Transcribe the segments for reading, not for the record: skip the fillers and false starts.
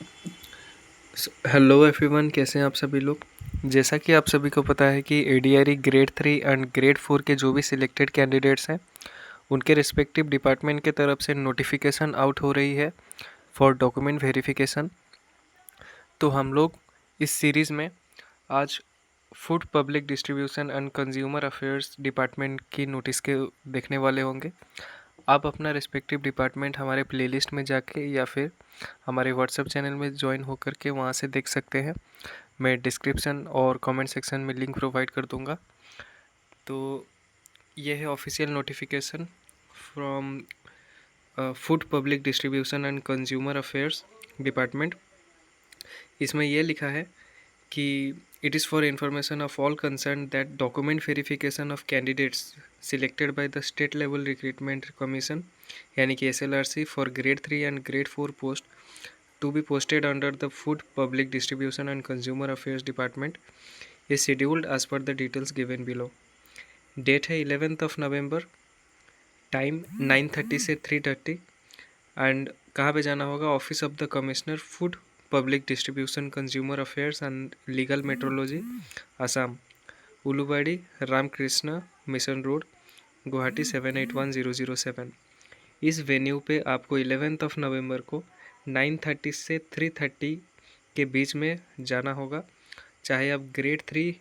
Hello everyone, कैसे हैं आप सभी लोग। जैसा कि आप सभी को पता है कि एडीआरई ग्रेड 3 एंड ग्रेड 4 के जो भी सिलेक्टेड कैंडिडेट्स हैं उनके रिस्पेक्टिव डिपार्टमेंट के तरफ से नोटिफिकेशन आउट हो रही है फॉर डॉक्यूमेंट वेरिफिकेशन। तो हम लोग इस सीरीज़ में आज food public distribution and consumer affairs department की नोटिस के देखने वाले होंगे। आप अपना रिस्पेक्टिव डिपार्टमेंट हमारे प्लेलिस्ट में जाके या फिर हमारे व्हाट्सएप चैनल में ज्वाइन होकर के वहाँ से देख सकते हैं। मैं डिस्क्रिप्शन और कमेंट सेक्शन में लिंक प्रोवाइड कर दूँगा। तो ये है official notification from food public distribution and consumer affairs department. इसमें यह लिखा है कि it is for information of all concern that document verification of candidates selected by the state level recruitment commission यानी कि SLRC for grade 3 and grade 4 post to be posted under the Food Public Distribution and Consumer Affairs Department is scheduled as per the details given below. Date है 11th of November, time 9:30 से 3:30 and कहाँ पे जाना होगा? Office of the commissioner food public distribution consumer affairs and legal metrology Assam, Ulubari Ramakrishna Mission road, Guwahati 781007। इस venue पे आपको 11th of November को 9:30 से 3:30 के बीच में जाना होगा। चाहे आप ग्रेड 3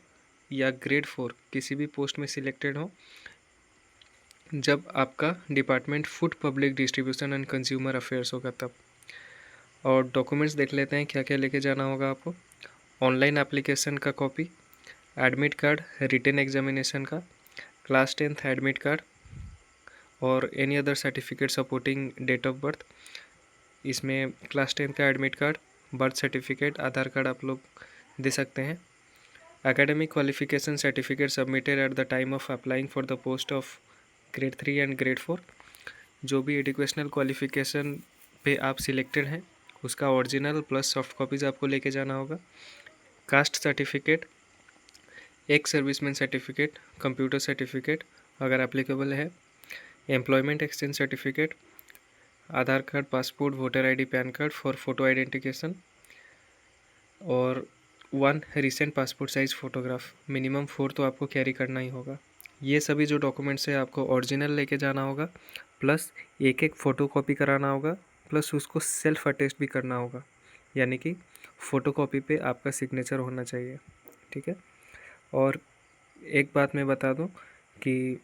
या ग्रेड 4 किसी भी पोस्ट में सिलेक्टेड हो, जब आपका department food public distribution and consumer affairs होगा तब। और डॉक्यूमेंट्स देख लेते हैं क्या क्या लेके जाना होगा आपको। ऑनलाइन एप्लीकेशन का copy, admit card written examination का, क्लास 10th एडमिट कार्ड और any other certificate supporting date of birth. इसमें क्लास 10 का admit card, birth certificate, Aadhaar card आप लोग दे सकते हैं। Academic qualification certificate submitted at the time of applying for the post of grade 3 and grade 4। जो भी एजुकेशनल क्वालिफिकेशन पे आप सिलेक्टेड हैं उसका ओरिजिनल प्लस सॉफ्ट कॉपीज़ आपको लेके जाना होगा। Caste certificate, ex serviceman certificate, computer certificate अगर एप्लीकेबल है, employment exchange certificate, Aadhaar card, passport, voter ID, pan card for photo identification और 1 recent passport size photograph. Minimum 4 तो आपको कैरी करना ही होगा। ये सभी जो डॉक्यूमेंट्स है आपको ओरिजिनल लेके जाना होगा, प्लस एक एक फ़ोटो कॉपी कराना होगा, प्लस उसको सेल्फ अटेस्ट भी करना होगा, यानी कि फ़ोटो कॉपी पे आपका सिग्नेचर होना चाहिए। ठीक है। और एक बात मैं बता दूं कि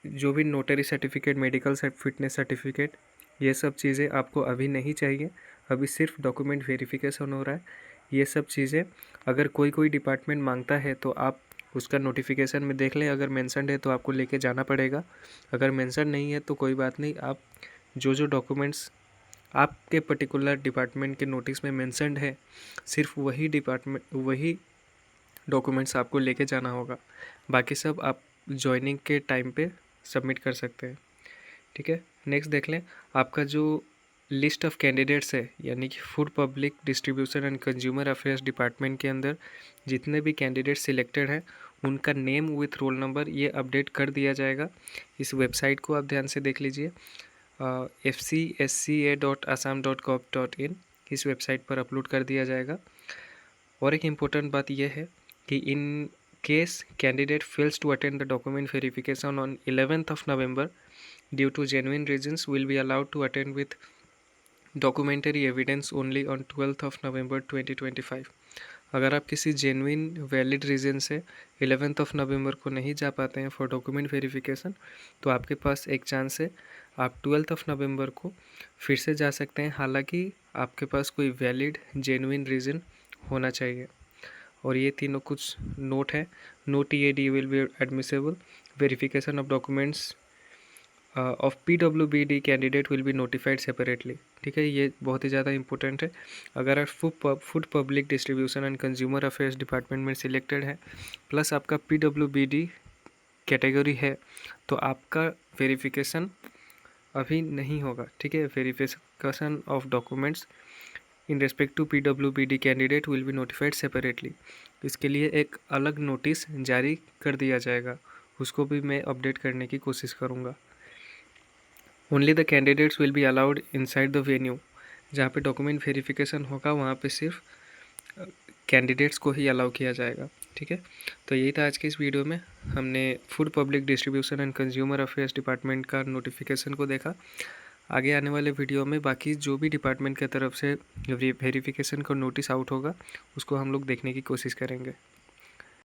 जो भी notary certificate, medical fitness certificate, ये सब चीज़ें आपको अभी नहीं चाहिए। अभी सिर्फ डॉक्यूमेंट वेरिफिकेशन हो रहा है। ये सब चीज़ें अगर कोई डिपार्टमेंट मांगता है तो आप उसका नोटिफिकेशन में देख लें, अगर मेंशन्ड है तो आपको लेके जाना पड़ेगा। अगर मेंशन नहीं है तो कोई बात नहीं, आप जो डॉक्यूमेंट्स आपके पर्टिकुलर डिपार्टमेंट के नोटिस में मेंशन्ड है सिर्फ वही डॉक्यूमेंट्स आपको लेके जाना होगा। बाकी सब आप ज्वाइनिंग के टाइम पे सबमिट कर सकते हैं। ठीक है। नेक्स्ट देख लें, आपका जो लिस्ट ऑफ कैंडिडेट्स है यानी कि food public distribution and consumer affairs department के अंदर जितने भी कैंडिडेट्स सिलेक्टेड हैं उनका नेम विथ रोल नंबर ये अपडेट कर दिया जाएगा। इस वेबसाइट को आप ध्यान से देख लीजिए, fcsca.assam.gov.in, इस वेबसाइट पर अपलोड कर दिया जाएगा। और एक इम्पोर्टेंट बात यह है कि in case candidate fails to attend the document verification on 11th of November due to genuine reasons will be allowed to attend with documentary evidence only on 12th of November 2025। अगर आप किसी genuine valid reason से 11th of November को नहीं जा पाते हैं for document verification तो आपके पास एक चांस है, आप 12th of November को फिर से जा सकते हैं। हालांकि आपके पास कोई वैलिड जेन्युइन रीज़न होना चाहिए। और ये तीनों कुछ नोट है। No TAD will be admissible, verification of documents of PWBD candidate will be notified separately. ठीक है, ये बहुत ही ज़्यादा इंपॉर्टेंट है। अगर आप food public distribution and consumer affairs department में सिलेक्टेड है प्लस आपका PWBD कैटेगरी है तो आपका वेरिफिकेशन अभी नहीं होगा। ठीक है, verification of documents in respect to PWBD candidate will be notified separately. इसके लिए एक अलग नोटिस जारी कर दिया जाएगा, उसको भी मैं अपडेट करने की कोशिश करूँगा। Only the candidates will be allowed inside the venue जहाँ पे डॉक्यूमेंट वेरिफिकेशन होगा वहाँ पे सिर्फ कैंडिडेट्स को ही अलाउ किया जाएगा। ठीक है, तो यही था आज के इस वीडियो में। हमने food public distribution and consumer affairs department का नोटिफिकेशन को देखा। आगे आने वाले वीडियो में बाकी जो भी डिपार्टमेंट की तरफ से वेरिफिकेशन का नोटिस आउट होगा उसको हम लोग देखने की कोशिश करेंगे।